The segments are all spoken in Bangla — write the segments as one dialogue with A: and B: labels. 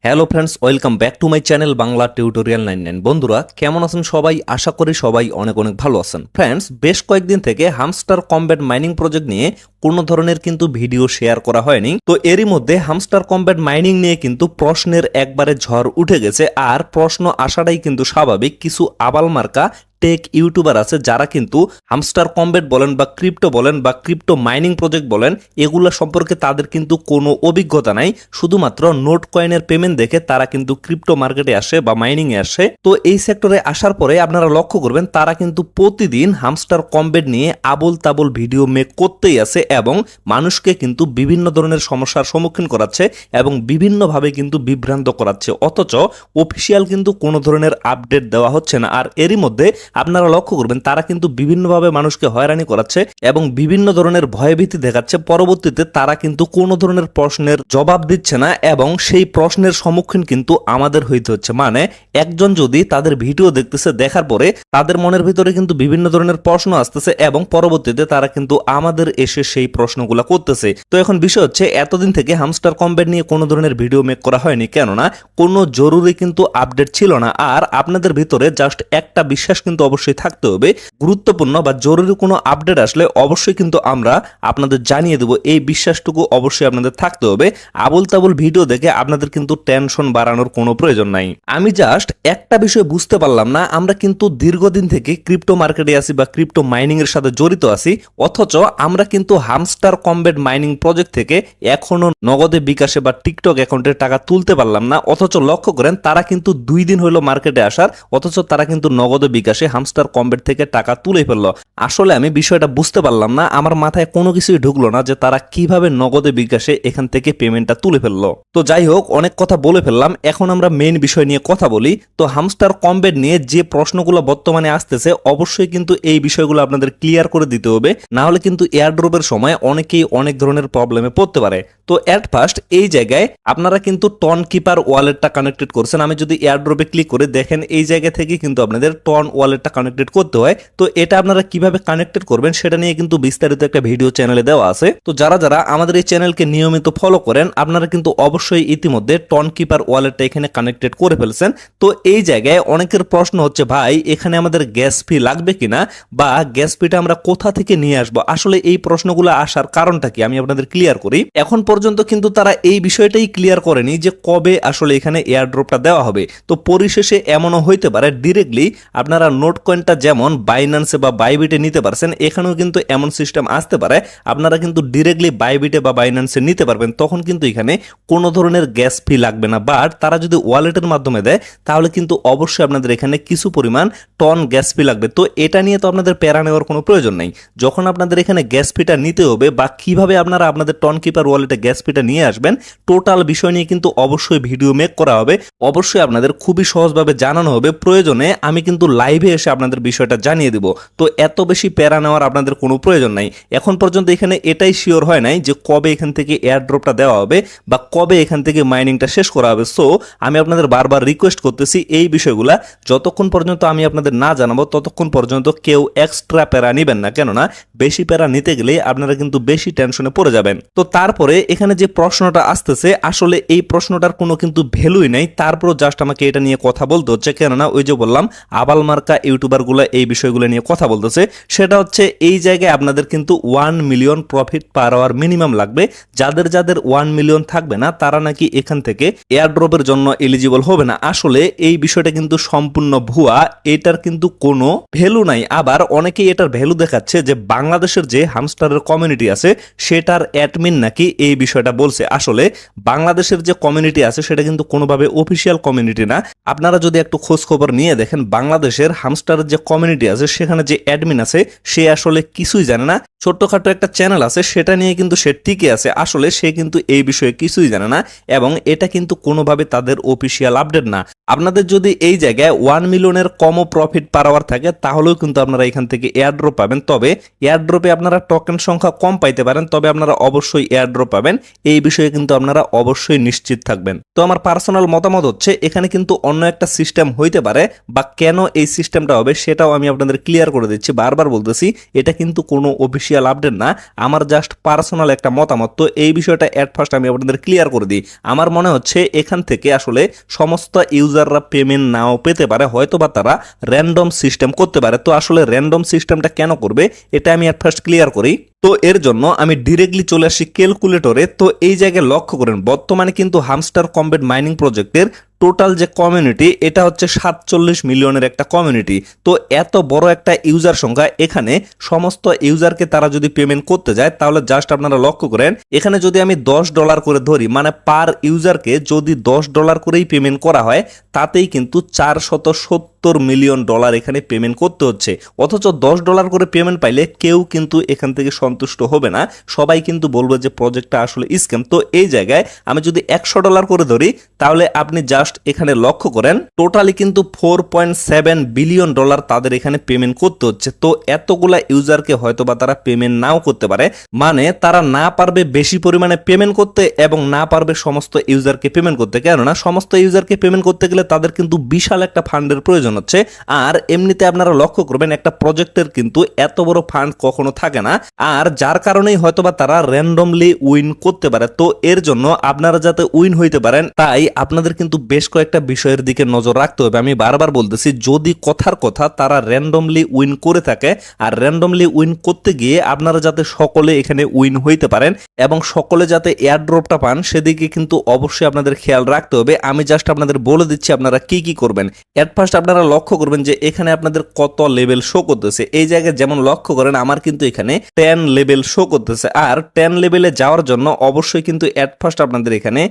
A: Hello friends, welcome back to my channel Bangla tutorial 99। বন্ধুরা কেমন আছেন সবাই? আশা করি সবাই অনেক অনেক ভালো আছেন। ফ্রেন্ডস, বেশ কয়েকদিন থেকে হামস্টার কমব্যাট মাইনিং প্রজেক্ট নিয়ে কোনো ধরনের কিন্তু ভিডিও শেয়ার করা হয়নি। তো এরই মধ্যে হামস্টার কমব্যাট মাইনিং নিয়ে কিন্তু প্রশ্নের একবারে ঝড় উঠে গেছে। আর প্রশ্ন আসাটাই কিন্তু স্বাভাবিক। কিছু আবাল মার্কা টেক ইউটিউবার আছে যারা কিন্তু হামস্টার কমব্যাট বলেন বা ক্রিপ্টো বলেন বা ক্রিপ্টো মাইনিং প্রজেক্ট বলেন, এগুলা সম্পর্কে তাদের কিন্তু কোনো অভিজ্ঞতা নাই। শুধুমাত্র নোট কয়েনের পেমেন্ট দেখে তারা কিন্তু ক্রিপ্টো মার্কেটে আসে বা মাইনিং এ আসে। তো এই সেক্টরে আসার পরে আপনারা লক্ষ্য করবেন তারা কিন্তু প্রতিদিন হামস্টার কমব্যাট নিয়ে আবোল তাবোল ভিডিও মেক করতেই আছে এবং মানুষকে কিন্তু বিভিন্ন ধরনের সমস্যার সম্মুখীন করাচ্ছে এবং বিভিন্নভাবে কিন্তু বিভ্রান্ত করাচ্ছে। অথচ অফিসিয়াল কিন্তু কোনো ধরনের আপডেট দেওয়া হচ্ছে না। আর এরই মধ্যে আপনারা লক্ষ্য করবেন তারা কিন্তু বিভিন্নভাবে মানুষকে হয়রানি করাচ্ছে এবং বিভিন্ন ধরনের ভয়ভীতি দেখাচ্ছে। পরবর্তীতে তারা কিন্তু কোনো ধরনের প্রশ্নের জবাব দিচ্ছে না এবং সেই প্রশ্নের সম্মুখীন কিন্তু আমাদের হইতে হচ্ছে। মানে একজন যদি তাদের ভিডিও দেখতেছে, দেখার পরে তাদের মনের ভিতরে কিন্তু বিভিন্ন ধরনের প্রশ্ন আসতেছে এবং পরবর্তীতে তারা কিন্তু আমাদের এসে সেই প্রশ্নগুলো করতেছে। তো এখন বিষয় হচ্ছে, এতদিন থেকে হামস্টার কমব্যাট নিয়ে কোনো ধরনের ভিডিও মেক করা হয়নি, কেননা কোনো জরুরি কিন্তু আপডেট ছিল না। আর আপনাদের ভিতরে জাস্ট একটা বিশ্বাস কিন্তু অবশ্যই থাকতে হবে, গুরুত্বপূর্ণ বা জরুরি কোনো আপডেট আসলে অবশ্যই কিন্তু আমরা আপনাদের জানিয়ে দেব। এই বিশ্বাসটুকু অবশ্যই আপনাদের থাকতে হবে। আবুল তাবুল ভিডিও দেখে আপনাদের কিন্তু টেনশন বাড়ানোর কোনো প্রয়োজন নাই। আমি জাস্ট একটা বিষয় বুঝতে পারলাম না, আমরা কিন্তু দীর্ঘদিন থেকে ক্রিপ্টো মার্কেটে আছি বা ক্রিপ্টো মাইনিং এর সাথে জড়িত আছি, অথচ আমরা কিন্তু হামস্টার কমব্যাট মাইনিং প্রজেক্ট থেকে এখনো নগদে, বিকাশে বা টিকটক অ্যাকাউন্টে টাকা তুলতে পারলাম না। অথচ লক্ষ্য করেন তারা কিন্তু 2 দিন হলো মার্কেটে আসার, অথচ তারা কিন্তু নগদে, বিকাশে হামস্টার কমব্যাট থেকে টাকা তুলে ফেললো। আসলে আমি বিষয়টা বুঝতে পারলাম না, আমার মাথায় কোনো কিছুই ঢুকলো না যে তারা কিভাবে নগদে, বিকাশে এখান থেকে পেমেন্টটা তুলে ফেললো। তো যাই হোক, অনেক কথা বলে ফেললাম, এখন আমরা মেইন বিষয় নিয়ে কথা বলি। তো হামস্টার কমব্যাট নিয়ে যে প্রশ্নগুলো বর্তমানে আসতেছে, অবশ্যই কিন্তু এই বিষয়গুলো আপনাদের ক্লিয়ার করে দিতে হবে, না হলে কিন্তু এয়ারড্রপের সময় অনেকেই অনেক ধরনের প্রবলেমে পড়তে পারে। তো এট ফার্স্ট এই জায়গায় আপনারা কিন্তু টন কিপার ওয়ালেটটা কানেক্টেড করছেন। আমি যদি এয়ারড্রপে ক্লিক করে দেখেন, এই জায়গা থেকে কিন্তু আপনাদের টন ওয়ালেটটা কানেক্টেড করতে হয়। তো এটা আপনারা কিভাবে কানেক্টেড করবেন সেটা নিয়ে কিন্তু বিস্তারিত একটা ভিডিও চ্যানেলে দেওয়া আছে। তো যারা যারা আমাদের এই চ্যানেলকে নিয়মিত ফলো করেন, আপনারা কিন্তু অবশ্যই ইতিমধ্যে টন কিপার ওয়ালেটটা এখানে কানেক্টেড করে ফেলছেন। তো এই জায়গায় অনেকের প্রশ্ন হচ্ছে, ভাই এখানে আমাদের গ্যাস ফি লাগবে কিনা বা গ্যাস ফিটা আমরা কোথা থেকে নিয়ে আসবো? আসলে এই প্রশ্নগুলো আসার কারণটা কি আমি আপনাদের ক্লিয়ার করি। এখন পর্যন্ত কিন্তু তারা এই বিষয়টাই ক্লিয়ার করেনি যে কবে আসলে এখানে এয়ারড্রপটা দেওয়া হবে। তো পরিশেষে এমনও হইতে পারে ডিরেক্টলি আপনারা নোট কয়েনটা যেমন বাইন্যান্সে বা বাইবিটে নিতে পারছেন, এখানেও কিন্তু এমন সিস্টেম আসতে পারে আপনারা কিন্তু ডিরেক্টলি বাইবিটে বা বাইন্যান্সে নিতে পারবেন। তখন কিন্তু এখানে কোনো ধরনের গ্যাস ফি লাগবে না। বাট তারা যদি ওয়ালেটের মাধ্যমে দেয় তাহলে কিন্তু অবশ্যই আপনাদের এখানে কিছু পরিমাণ টন গ্যাস ফি লাগবে। তো এটা নিয়ে তো আপনাদের প্যারা নেওয়ার কোনো প্রয়োজন নেই। যখন আপনাদের এখানে গ্যাস ফিটা নিতে হবে বা কিভাবে আপনারা আপনাদের টন কিপার ওয়ালেটে গ্যাস ফিটা নিয়ে আসবেন, টোটাল বিষয় নিয়ে কিন্তু অবশ্যই ভিডিও মেক করা হবে। অবশ্যই আপনাদের খুবই সহজভাবে জানানো হবে। প্রয়োজনে আমি কিন্তু লাইভে এসে আপনাদের বিষয়টা জানিয়ে দিব। তো এত বেশি প্যারা নেওয়ার আপনাদের কোনো প্রয়োজন নাই। এখন পর্যন্ত এখানে এটাই শিওর হয় নাই যে কবে এখান থেকে এয়ারড্রপটা দেওয়া হবে বা কবে এখান থেকে মাইনিংটা শেষ করা হবে। সো আমি আপনাদের বারবার রিকোয়েস্ট করতেছি, এই বিষয়গুলা যতক্ষণ পর্যন্ত আমি আপনাদের না জানাবো ততক্ষণ পর্যন্ত কেউ এক্সট্রা প্যারা নেবেন না, কেননা বেশি প্যারা নিতে গেলে আপনারা কিন্তু বেশি টেনশনে পড়ে যাবেন। তো তারপরে এখানে যে প্রশ্নটা আসতেছে, আসলে এই প্রশ্নটার কোনো কিন্তু ভ্যালুই নাই, তারপর জাস্ট আমাকে এটা নিয়ে কথা বলতে হচ্ছে, কেননা ওই যে বললাম আবাল মার্কা ইউটিউবার গুলো এই বিষয়গুলো নিয়ে কথা বলতেছে। সেটা হচ্ছে এই জায়গায় আপনাদের কিন্তু 1 million profit per hour minimum লাগবে। যাদের যাদের 1 মিলিয়ন থাকবে না তারা নাকি এখান থেকে এয়ারড্রপের জন্য এলিজিবল হবে না। আসলে এই বিষয়টা কিন্তু সম্পূর্ণ ভুয়া, এটার কিন্তু কোনো ভ্যালু নাই। আবার অনেকেই এটার ভ্যালু দেখাচ্ছে যে বাংলাদেশের যে হামস্টারের কমিউনিটি আছে সেটার অ্যাডমিন নাকি এই বিষয়টা বলছে। আসলে বাংলাদেশের যে কমিউনিটি আছে সেটা কিন্তু কোনোভাবে অফিসিয়াল কমিউনিটি না। আপনারা যদি একটু খোঁজ খবর নিয়ে দেখেন, বাংলাদেশের হামস্টারের যে কমিউনিটি আছে সেখানে যে অ্যাডমিন আছে সে আসলে কিছুই জানে না। ছোট্টখাটো একটা চ্যানেল আছে সেটা নিয়ে কিন্তু সে টিকে আছে, আসলে সে কিন্তু এই বিষয়ে কিছুই জানে না এবং এটা কিন্তু কোনোভাবে তাদের অফিসিয়াল আপডেট না। আপনাদের যদি এই জায়গায় 1 মিলিয়নের কমও প্রফিট পার আওয়ার থাকে তাহলেও কিন্তু আপনারা এখান থেকে এয়ারড্রপ পাবেন। তবে এয়ারড্রপে আপনারা টোকেন সংখ্যা কম পাইতে পারেন, তবে আপনারা অবশ্যই এয়ারড্রপ পাবেন, এই বিষয়ে কিন্তু আপনারা অবশ্যই নিশ্চিত থাকবেন। তো আমার পার্সোনাল মতামত হচ্ছে এখানে কিন্তু অন্য একটা সিস্টেম হইতে পারে, বা কেন এই সিস্টেম সিস্টেমটা হবে সেটাও আমি আপনাদের ক্লিয়ার করে দিচ্ছি। বারবার বলতেছি এটা কিন্তু কোনো অফিসিয়াল আপডেট না, আমার জাস্ট পার্সোনাল একটা মতামত। তো এই বিষয়টা এট ফার্স্ট আমি আপনাদের ক্লিয়ার করে দিই। আমার মনে হচ্ছে এখান থেকে আসলে সমস্ত ইউজাররা পেমেন্ট নাও পেতে পারে, হয়তো বা তারা র্যান্ডম সিস্টেম করতে পারে। তো আসলে র্যান্ডম সিস্টেমটা কেন করবে এটা আমি এট ফার্স্ট ক্লিয়ার করি। তো এর জন্য আমি ডিরেক্টলি চলে আসি ক্যালকুলেটরে। তো এই জায়গায় লক্ষ্য করেন বর্তমানে কিন্তু হামস্টার কমব্যাট মাইনিং প্রজেক্টের টোটাল যে কমিউনিটি এটা হচ্ছে 47 মিলিয়নের একটা কমিউনিটি। তো এত বড় একটা ইউজার সংখ্যা, এখানে সমস্ত ইউজারকে তারা যদি পেমেন্ট করতে যায় তাহলে জাস্ট আপনারা লক্ষ্য করেন এখানে যদি আমি $10 করে ধরি, মানে পার ইউজারকে যদি $10 করেই পেমেন্ট করা হয় তাতেই কিন্তু $470 মিলিয়ন এখানে পেমেন্ট করতে হচ্ছে। অথচ $10 করে পেমেন্ট পাইলে কেউ কিন্তু এখান থেকে সন্তুষ্ট হবে না, সবাই কিন্তু বলবে যে প্রজেক্টটা আসলে স্ক্যাম। তো এই জায়গায় আমি যদি $100 করে ধরি তাহলে আপনি জাস্ট এখানে লক্ষ্য করেন টোটালি কিন্তু $4.7 বিলিয়ন তাদের এখানে পেমেন্ট করতে হচ্ছে। তো এতগুলা ইউজারকে হয়তোবা তারা পেমেন্ট নাও করতে পারে, মানে তারা না পারবে বেশি পরিমাণে পেমেন্ট করতে এবং না পারবে সমস্ত ইউজারকে পেমেন্ট করতে, কেননা সমস্ত ইউজারকে পেমেন্ট করতে গেলে তাদের কিন্তু বিশাল একটা ফান্ডের প্রয়োজন হচ্ছে। আর এমনিতে আপনারা লক্ষ্য করবেন একটা প্রজেক্টের কিন্তু এত বড় ফান্ড কখনো থাকে না, আর যার কারণেই হয়তোবা তারা র্যান্ডমলি উইন করতে পারে। তো এর জন্য আপনারা যাতে উইন হইতে পারেন তাই আপনাদের কিন্তু বেশ কয়েকটা বিষয়ের দিকে নজর রাখতে হবে। আমি বারবার বলতেছি যদি কথার কথা তারা র্যান্ডমলি উইন করে থাকে, আর র্যান্ডমলি উইন করতে গিয়ে আপনারা যাতে সকলে এখানে উইন হইতে পারেন এবং সকলে যাতে এয়ারড্রপটা পান সেদিকে কিন্তু অবশ্যই আপনাদের খেয়াল রাখতে হবে। আমি জাস্ট আপনাদের বলে দিচ্ছি আপনারা কি কি করবেন। এট ফার্স্ট আপনারা লক্ষ্য করবেন যে এখানে আপনাদের কত লেভেল শো করতেছে। এই জায়গায় যেমন লক্ষ্য করেন আমার কিন্তু এখানে 10 লেভেল শো করতেছে, আর 10 লেভেলে যাওয়ার জন্য অবশ্যই কিন্তু এট ফার্স্ট আপনাদের এখানে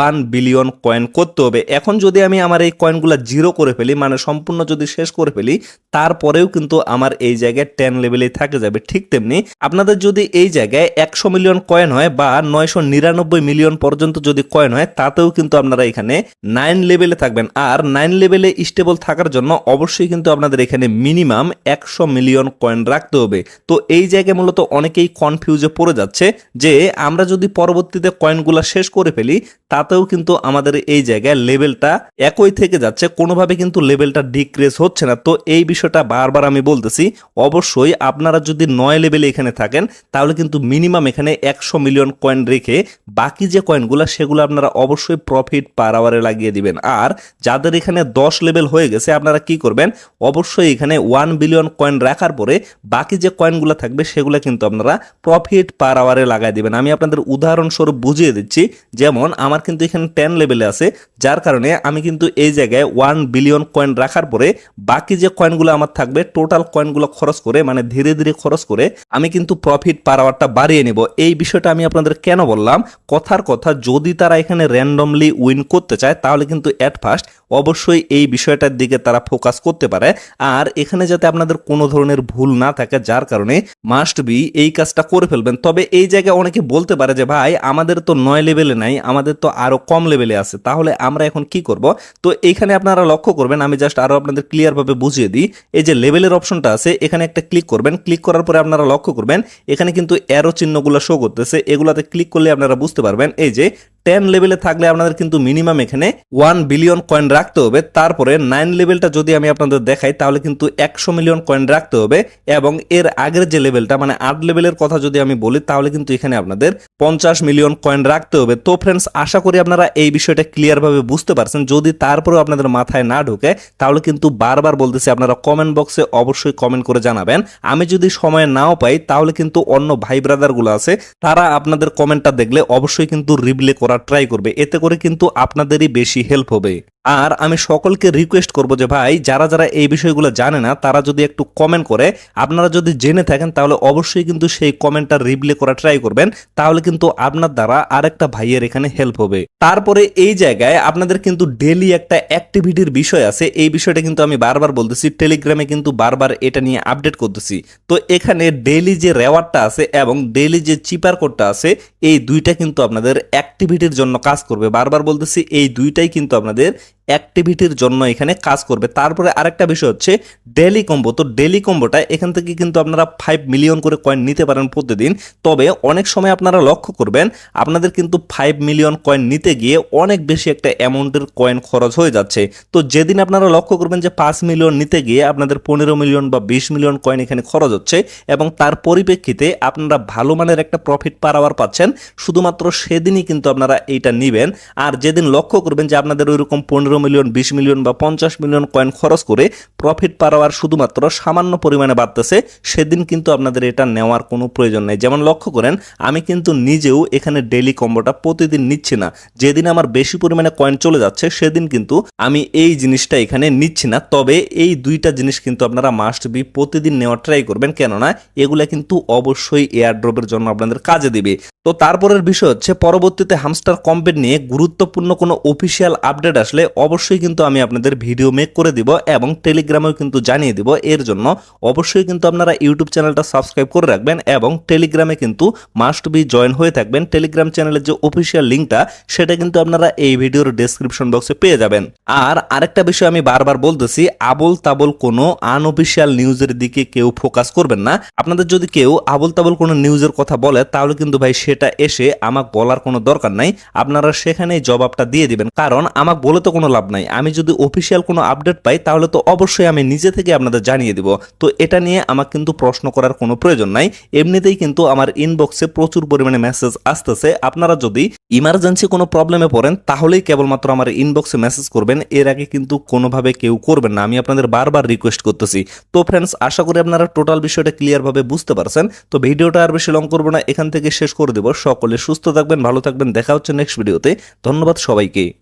A: 1 বিলিয়ন কয়েন করতে হবে। এখন যদি আমি আমার এই কয়েনগুলো জিরো করে ফেলি, মানে সম্পূর্ণ যদি শেষ করে ফেলি, তারপরেও কিন্তু আমার এই জায়গায় 10 লেভেলেই থাকে যাবে। ঠিক তেমনি আপনাদের যদি এই জায়গায় 100 মিলিয়ন কয়েন হয় বা 999 মিলিয়ন পর্যন্ত যদি কয়েন হয় তাতেও কিন্তু আপনারা এখানে 9 লেভেলে থাকবেন। আর 9 লেভেলে স্টেবল থাকার জন্য অবশ্যই কিন্তু আপনাদের এখানে মিনিমাম 100 মিলিয়ন কয়েন রাখতে হবে। তো এই জায়গায় মূলত অনেকেই কনফিউজে পড়ে যাচ্ছে যে আমরা যদি পরবর্তীতে কয়েনগুলো শেষ করে ফেলি তাতেও কিন্তু আমাদের এই জায়গায় লেভেলটা একই থেকে যাচ্ছে, কোনোভাবে কিন্তু লেভেলটা ডিক্রিজ হচ্ছে না। তো এই বিষয়টা বারবার আমি বলতেছি, অবশ্যই আপনারা যদি 9 লেভেলে এখানে থাকেন তাহলে কিন্তু মিনিমাম এখানে 100 মিলিয়ন কয়েন রেখে বাকি যে কয়েনগুলো সেগুলো আপনারা অবশ্যই প্রফিট পার আওয়ারে লাগিয়ে দিবেন। আর যাদের এখানে 10 লেভেল হয়ে গেছে আপনারা কি করবেন, অবশ্যই এখানে 1 বিলিয়ন কয়েন রাখার পরে বাকি যে কয়েনগুলো থাকবে সেগুলো কিন্তু আপনারা প্রফিট পার আওয়ারে লাগাই দিবেন। আমি আপনাদের উদাহরণস্বরূপ বুঝিয়ে দিচ্ছি, যেমন আমার কিন্তু এখানে 10 লেভেলে আছে, যার কারণে আমি কিন্তু এই জায়গায় 1 বিলিয়ন কয়েন রাখার পরে বাকি যে কয়েনগুলো আমার থাকবে টোটাল কয়েনগুলো খরচ করে, মানে ধীরে ধীরে খরচ করে আমি কিন্তু প্রফিট পার আওয়ারটা বাড়িয়ে নেব। এই বিষয়টা আমি আপনাদের কেন বললাম, কথার কথা যদি তারা এখানে র্যান্ডমলি উইন করতে চায় তাহলে কিন্তু এট ফার্স্ট অবশ্যই এই বিষয়টার দিকে তারা ফোকাস করতে পারে। আর এখানে যাতে আপনাদের কোনো ধরনের ভুল না থাকে, যার কারণে মাস্ট বি এই কাজটা করে ফেলবেন। তবে এই জায়গায় অনেকে বলতে পারে যে ভাই আমাদের তো 9 লেভেলে নাই, আমাদের তো আরো কম লেভেলে আছে, তাহলে আমরা এখন কি করব। তো এইখানে আপনারা লক্ষ্য করবেন, আমি জাস্ট আরো আপনাদের ক্লিয়ার ভাবে বুঝিয়ে দিই। এই যে লেভেলের অপশনটা আছে এখানে একটা ক্লিক করবেন, ক্লিক করার পরে আপনারা লক্ষ্য করবেন এখানে কিন্তু অ্যারো চিহ্নগুলো শো করতেছে, এগুলাতে ক্লিক করলে আপনারা বুঝতে পারবেন এই যে 10 লেভেলে থাকলে আপনাদের কিন্তু মিনিমাম এখানে 1 বিলিয়ন কয়েন রাখতে হবে। তারপরে 9 লেভেলটা যদি আমি আপনাদের দেখাই তাহলে কিন্তু 100 মিলিয়ন কয়েন রাখতে হবে, এবং এর আগের যে লেভেলটা মানে 8 লেভেলের কথা যদি আমি বলি তাহলে কিন্তু এখানে আপনাদের 50 মিলিয়ন কয়েন রাখতে হবে। তো ফ্রেন্ডস আশা করি আপনারা এই বিষয়টা ক্লিয়ার ভাবে বুঝতে পারছেন। যদি তারপরেও আপনাদের মাথায় না ঢোকে তাহলে কিন্তু বারবার বলতেছি আপনারা কমেন্ট বক্সে অবশ্যই কমেন্ট করে জানাবেন। আমি যদি সময় নাও পাই তাহলে কিন্তু অন্য ভাই ব্রাদারগুলো আছে তারা আপনাদের কমেন্টটা দেখলে অবশ্যই কিন্তু রিপ্লাই করার ট্রাই করবে, এতে করে কিন্তু আপনাদেরই বেশি হেল্প হবে। আর আমি সকলকে রিকোয়েস্ট করব যে ভাই যারা যারা এই বিষয়গুলো জানে না তারা যদি একটু কমেন্ট করে, আপনারা যদি জেনে থাকেন তাহলে অবশ্যই কিন্তু সেই কমেন্টটা রিপ্লাই করা ট্রাই করবেন, তাহলে কিন্তু আপনার দ্বারা আরেকটা ভাইয়ের এখানে হেল্প হবে। তারপরে এই জায়গায় আপনাদের কিন্তু ডেইলি একটা অ্যাক্টিভিটির বিষয় আছে, এই বিষয়টা কিন্তু আমি বারবার বলতেছি, টেলিগ্রামে কিন্তু বারবার এটা নিয়ে আপডেট করতেছি। তো এখানে ডেইলি যে রেওয়ার্ডটা আছে এবং ডেইলি যে চিপার কোডটা আছে এই দুইটা কিন্তু আপনাদের অ্যাক্টিভিটির জন্য কাজ করবে। বারবার বলতেছি এই দুইটাই কিন্তু আপনাদের অ্যাক্টিভিটির জন্য এখানে কাজ করবে। তারপরে আরেকটা বিষয় হচ্ছে ডেইলি কম্বো। তো ডেইলি কম্বোটা এখান থেকে কিন্তু আপনারা 5 মিলিয়ন করে কয়েন নিতে পারেন প্রতিদিন। তবে অনেক সময় আপনারা লক্ষ্য করবেন আপনাদের কিন্তু 5 মিলিয়ন কয়েন নিতে গিয়ে অনেক বেশি একটা অ্যামাউন্টের কয়েন খরচ হয়ে যাচ্ছে। তো যেদিন আপনারা লক্ষ্য করবেন যে 5 মিলিয়ন নিতে গিয়ে আপনাদের 15 মিলিয়ন বা 20 মিলিয়ন কয়েন এখানে খরচ হচ্ছে এবং তার পরিপ্রেক্ষিতে আপনারা ভালো মানের একটা প্রফিট পার আওয়ার পাচ্ছেন, শুধুমাত্র সেদিনই কিন্তু আপনারা এইটা নেবেন। আর যেদিন লক্ষ্য করবেন যে আপনাদের ওইরকম 15 মিলিয়ন 20 মিলিয়ন বা 50 মিলিয়ন কয়েন খরচ করে প্রফিট পার আওয়ার শুধুমাত্র সামান্য পরিমাণে বাড়তেছে, সেদিন কিন্তু আপনাদের এটা নেওয়ার কোনো প্রয়োজন নেই। যেমন লক্ষ্য করেন আমি কিন্তু নিজেও এখানে ডেইলি কম্বোটা প্রতিদিন নিচ্ছি না। যেদিন আমার বেশি পরিমাণে কয়েন চলে যাচ্ছে সেদিন কিন্তু আমি এই জিনিসটা এখানে নিচ্ছি না। তবে এই দুইটা জিনিস কিন্তু আপনারা মাস্ট বি প্রতিদিন নেওয়ার ট্রাই করবেন, কেননা এগুলা কিন্তু অবশ্যই এয়ার ড্রপের জন্য আপনাদের কাজে দিবে। তো তারপরের বিষয় হচ্ছে পরবর্তীতে হামস্টার কম্বেট নিয়ে গুরুত্বপূর্ণ কোনো অফিসিয়াল আপডেট আসলে অবশ্যই কিন্তু আমি আপনাদের ভিডিও মেক করে দিব এবং টেলিগ্রামেও কিন্তু জানিয়ে দিব। এর জন্য অবশ্যই কিন্তু আপনারা ইউটিউব চ্যানেলটা সাবস্ক্রাইব করে রাখবেন এবং টেলিগ্রামে কিন্তু মাস্ট বি জয়েন হয়ে থাকবেন। টেলিগ্রাম চ্যানেলের যে অফিসিয়াল লিঙ্কটা সেটা কিন্তু আপনারা এই ভিডিওর ডেসক্রিপশন বক্সে পেয়ে যাবেন। আর আরেকটা বিষয় আমি বারবার বলতেছি, আবল তাবল কোনো আনঅফিসিয়াল নিউজের দিকে কেউ ফোকাস করবেন না। আপনাদের যদি কেউ আবল তাবল কোনো নিউজের কথা বলে তাহলে কিন্তু ভাই সেটা এসে আমাকে বলার কোনো দরকার নাই, আপনারা সেখানেই জবাবটা দিয়ে দিবেন। কারণ আমাকে বলে তো কোনো লাভ নাই, আমি যদি অফিসিয়াল কোনো আপডেট পাই তাহলে তো অবশ্যই আমি নিজে থেকে আপনাদের জানিয়ে দিব। তো এটা নিয়ে আমাকে কিন্তু প্রশ্ন করার কোনো প্রয়োজন নাই। এমনিতেই কিন্তু আমার ইনবক্সে প্রচুর পরিমাণে মেসেজ আসতেছে। আপনারা যদি ইমার্জেন্সি কোনো প্রবলেমে পড়েন তাহলেই কেবলমাত্র আমার ইনবক্সে মেসেজ করবেন, এর আগে কিন্তু কোনোভাবে কেউ করবেন না। আমি আপনাদের বারবার রিকোয়েস্ট করতেছি। তো ফ্রেন্ডস, আশা করি আপনারা টোটাল বিষয়টা ক্লিয়ারভাবে বুঝতে পারছেন। তো ভিডিওটা আর বেশি লং করবো না, এখান থেকে শেষ করে দেব। সকলে সুস্থ থাকবেন, ভালো থাকবেন, দেখা হচ্ছে নেক্সট ভিডিওতে। ধন্যবাদ সবাইকে।